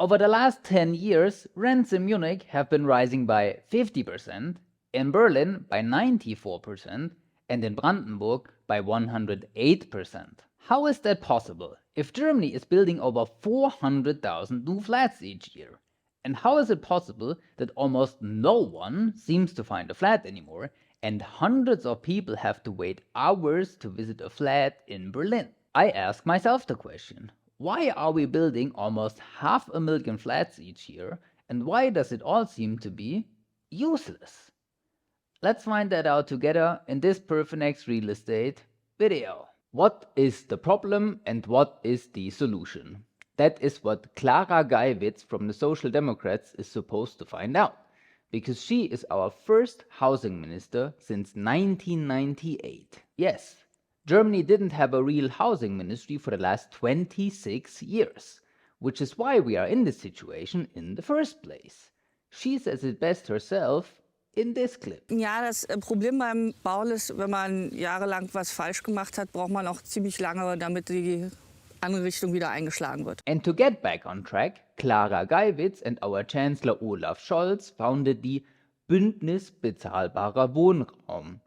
Over the last 10 years, rents in Munich have been rising by 50%, in Berlin by 94%, and in Brandenburg by 108%. How is that possible if Germany is building over 400,000 new flats each year? And how is it possible that almost no one seems to find a flat anymore, and hundreds of people have to wait hours to visit a flat in Berlin? I ask myself the question, why are we building almost 500,000 flats each year, and why does it all seem to be useless? Let's find that out together in this PerFinEx real estate video. What is the problem and what is the solution? That is what Clara Geiwitz from the Social Democrats is supposed to find out, because she is our first housing minister since 1998. Yes, Germany didn't have a real housing ministry for the last 26 years, which is why we are in this situation in the first place. She says it best herself in this clip. Ja, das Problem beim Bauen ist, wenn man jahrelang was falsch gemacht hat, braucht man auch ziemlich lange, damit die andere Richtung wieder eingeschlagen wird. And to get back on track, Clara Geiwitz and our Chancellor Olaf Scholz founded the Bündnis bezahlbarer Wohnraum,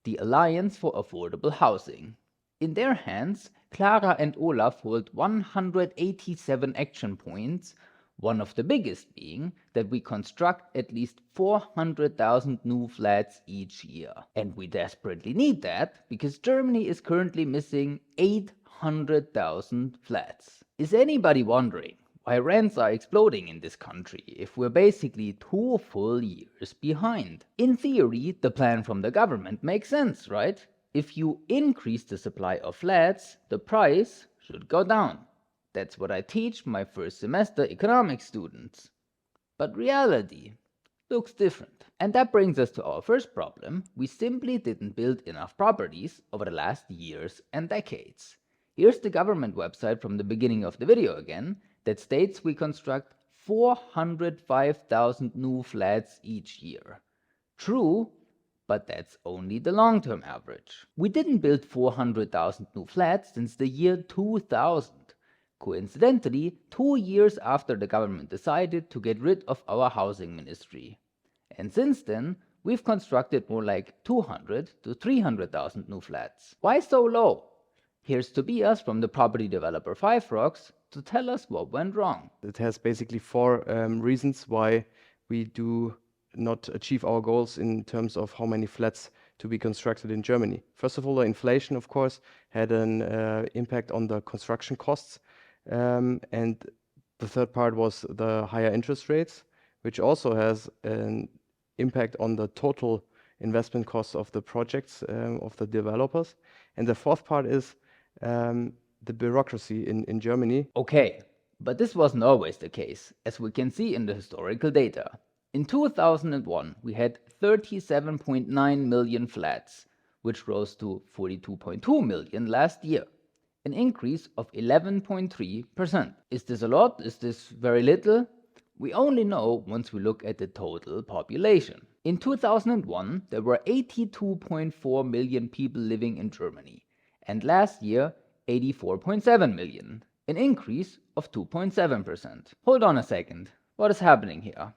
the Alliance for Affordable Housing. In their hands, Clara and Olaf hold 187 action points, one of the biggest being that we construct at least 400,000 new flats each year. And we desperately need that because Germany is currently missing 800,000 flats. Is anybody wondering why rents are exploding in this country if we're basically 2 full years behind? In theory, the plan from the government makes sense, right? If you increase the supply of flats, the price should go down. That's what I teach my first semester economics students. But reality looks different. And that brings us to our first problem. We simply didn't build enough properties over the last years and decades. Here's the government website from the beginning of the video again that states we construct 405,000 new flats each year. True, but that's only the long-term average. We didn't build 400,000 new flats since the year 2000. Coincidentally, 2 years after the government decided to get rid of our housing ministry. And since then, we've constructed more like 200 to 300,000 new flats. Why so low? Here's Tobias from the property developer Five Rocks to tell us what went wrong. It has basically four reasons why we do not achieve our goals in terms of how many flats to be constructed in Germany. First of all, the inflation, of course, had an impact on the construction costs. And the third part was the higher interest rates, which also has an impact on the total investment costs of the projects of the developers. And the fourth part is the bureaucracy in Germany. Okay, but this wasn't always the case, as we can see in the historical data. In 2001, we had 37.9 million flats, which rose to 42.2 million last year, an increase of 11.3%. Is this a lot? Is this very little? We only know once we look at the total population. In 2001, there were 82.4 million people living in Germany, and last year, 84.7 million, an increase of 2.7%. Hold on a second, what is happening here?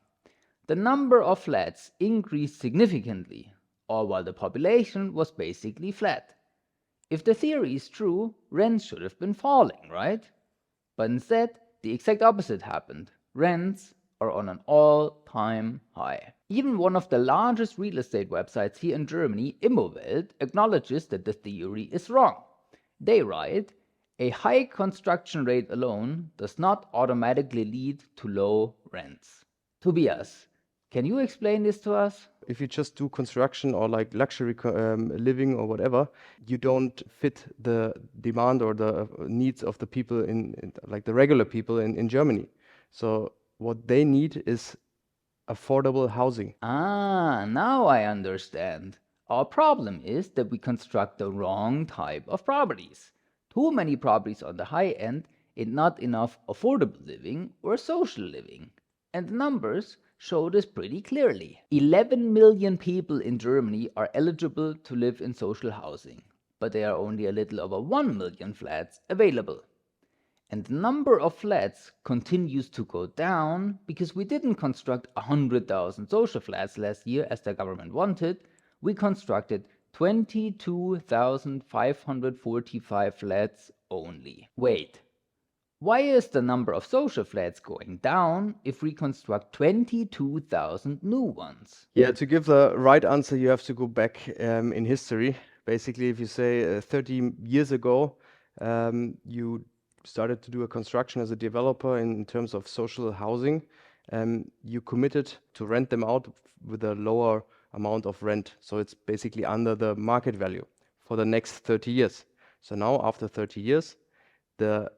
The number of flats increased significantly, all while the population was basically flat. If the theory is true, rents should have been falling, right? But instead, the exact opposite happened. Rents are on an all-time high. Even one of the largest real estate websites here in Germany, Immowelt, acknowledges that the theory is wrong. They write, a high construction rate alone does not automatically lead to low rents. Tobias, can you explain this to us? If you just do construction or like luxury living or whatever, you don't fit the demand or the needs of the people in like the regular people in Germany. So what they need is affordable housing. Ah, now I understand. Our problem is that we construct the wrong type of properties. Too many properties on the high end and not enough affordable living or social living. And the numbers show this pretty clearly. 11 million people in Germany are eligible to live in social housing, but there are only a little over 1 million flats available. And the number of flats continues to go down because we didn't construct 100,000 social flats last year as the government wanted. We constructed 22,545 flats only. Wait, why is the number of social flats going down if we construct 22,000 new ones? Yeah, to give the right answer, you have to go back in history. Basically, if you say 30 years ago, you started to do a construction as a developer in terms of social housing, you committed to rent them out with a lower amount of rent. So it's basically under the market value for the next 30 years. So now, after 30 years, the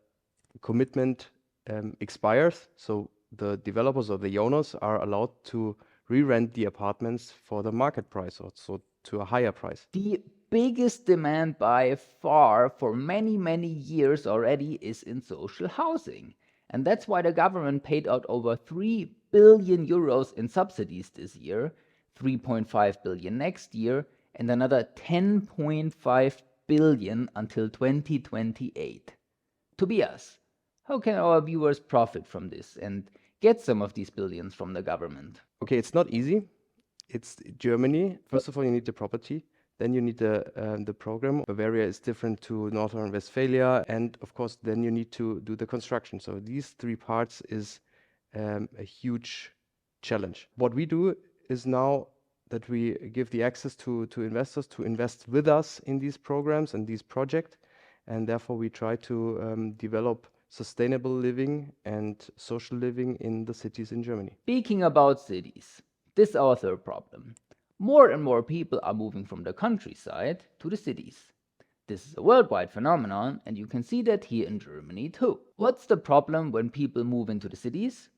commitment expires. So the developers or the owners are allowed to re-rent the apartments for the market price, or so to a higher price. The biggest demand by far for many, many years already is in social housing. And that's why the government paid out over 3 billion euros in subsidies this year, 3.5 billion next year, and another 10.5 billion until 2028. Tobias, how can our viewers profit from this and get some of these billions from the government? Okay, it's not easy. It's Germany. First of all, you need the property. Then you need the program. Bavaria is different to North Rhine-Westphalia, and of course, then you need to do the construction. So these three parts is a huge challenge. What we do is now that we give the access to investors to invest with us in these programs and these projects, and therefore we try to develop sustainable living and social living in the cities in Germany. Speaking about cities, this is our third problem. More and more people are moving from the countryside to the cities. This is a worldwide phenomenon, and you can see that here in Germany too. What's the problem when people move into the cities?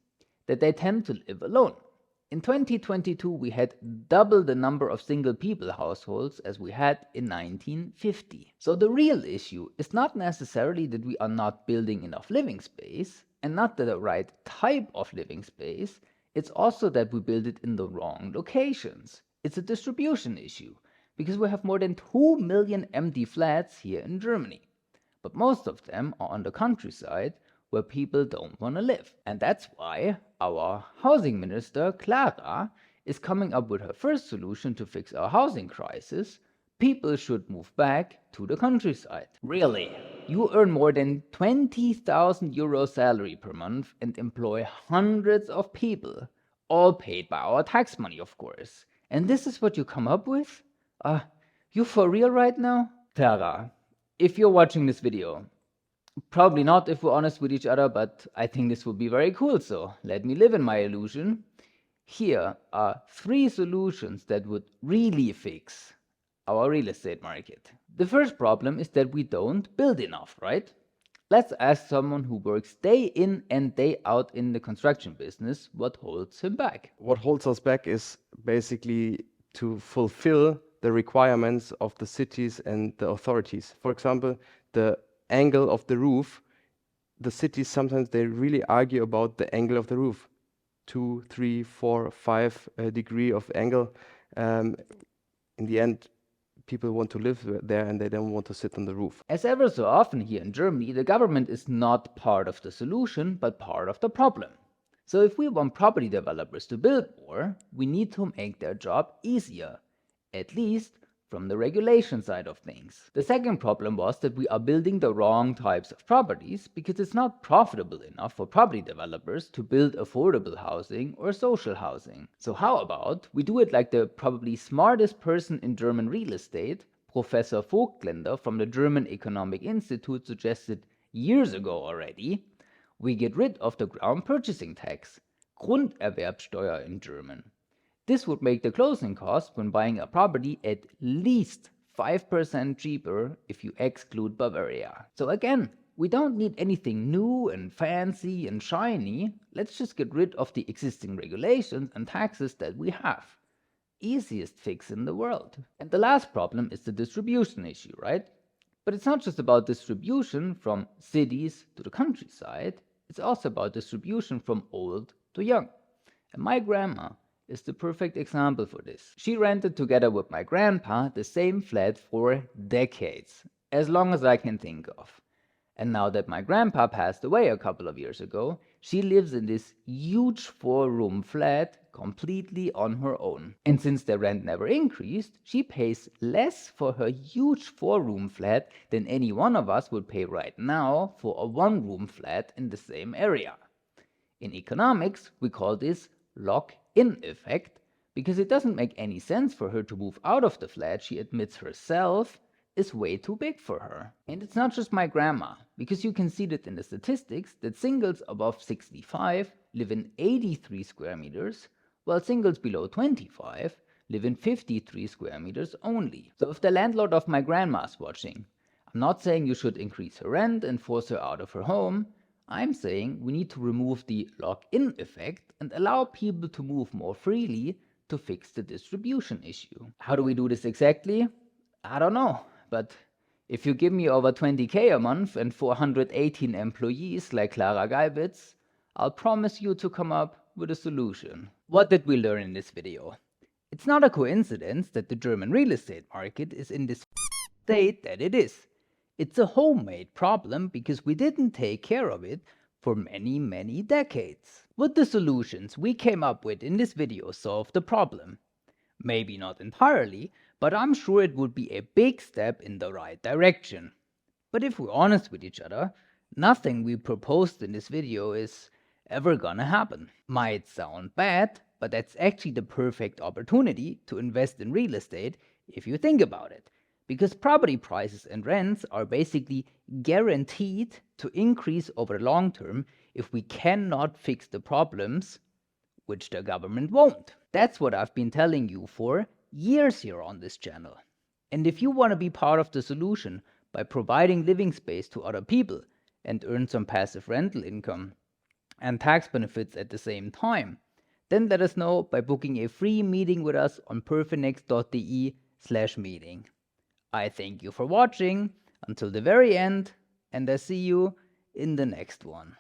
That they tend to live alone. In 2022, we had double the number of single people households as we had in 1950. So the real issue is not necessarily that we are not building enough living space and not the right type of living space. It's also that we build it in the wrong locations. It's a distribution issue because we have more than 2 million empty flats here in Germany. But most of them are on the countryside where people don't want to live. And that's why our housing minister, Clara, is coming up with her first solution to fix our housing crisis. People should move back to the countryside. Really? You earn more than 20,000 euro salary per month and employ hundreds of people, all paid by our tax money, of course. And this is what you come up with? You for real right now? Clara, if you're watching this video, probably not if we're honest with each other, but I think this would be very cool, so let me live in my illusion. Here are 3 solutions that would really fix our real estate market. The first problem is that we don't build enough, right? Let's ask someone who works day in and day out in the construction business what holds him back. What holds us back is basically to fulfill the requirements of the cities and the authorities. For example, the angle of the roof. The cities sometimes they really argue about the angle of the roof, 2, 3, 4, 5 degree of angle. In the end, people want to live there and they don't want to sit on the roof. As ever so often here in Germany, the government is not part of the solution, but part of the problem. So if we want property developers to build more, we need to make their job easier, at least from the regulation side of things. The second problem was that we are building the wrong types of properties because it's not profitable enough for property developers to build affordable housing or social housing. So how about we do it like the probably smartest person in German real estate, Professor Vogtländer from the German Economic Institute suggested years ago already. We get rid of the ground purchasing tax, Grunderwerbsteuer in German. This would make the closing cost when buying a property at least 5% cheaper if you exclude Bavaria. So again, we don't need anything new and fancy and shiny. Let's just get rid of the existing regulations and taxes that we have. Easiest fix in the world. And the last problem is the distribution issue, right? But it's not just about distribution from cities to the countryside. It's also about distribution from old to young. And my grandma is the perfect example for this. She rented together with my grandpa the same flat for decades, as long as I can think of. And now that my grandpa passed away a couple of years ago, she lives in this huge 4-room flat completely on her own. And since the rent never increased, she pays less for her huge 4-room flat than any one of us would pay right now for a 1-room flat in the same area. In economics, we call this lock-in effect, because it doesn't make any sense for her to move out of the flat she admits herself is way too big for her. And it's not just my grandma, because you can see that in the statistics that singles above 65 live in 83 square meters, while singles below 25 live in 53 square meters only. So if the landlord of my grandma is watching, I'm not saying you should increase her rent and force her out of her home. I'm saying we need to remove the lock-in effect and allow people to move more freely to fix the distribution issue. How do we do this exactly? I don't know, but if you give me over 20K a month and 418 employees like Clara Geibitz, I'll promise you to come up with a solution. What did we learn in this video? It's not a coincidence that the German real estate market is in this state that it is. It's a homemade problem because we didn't take care of it for many, many decades. Would the solutions we came up with in this video solve the problem? Maybe not entirely, but I'm sure it would be a big step in the right direction. But if we're honest with each other, nothing we proposed in this video is ever gonna happen. Might sound bad, but that's actually the perfect opportunity to invest in real estate if you think about it. Because property prices and rents are basically guaranteed to increase over the long term if we cannot fix the problems, which the government won't. That's what I've been telling you for years here on this channel. And if you want to be part of the solution by providing living space to other people and earn some passive rental income and tax benefits at the same time, then let us know by booking a free meeting with us on perfinex.de/meeting. I thank you for watching until the very end, and I see you in the next one.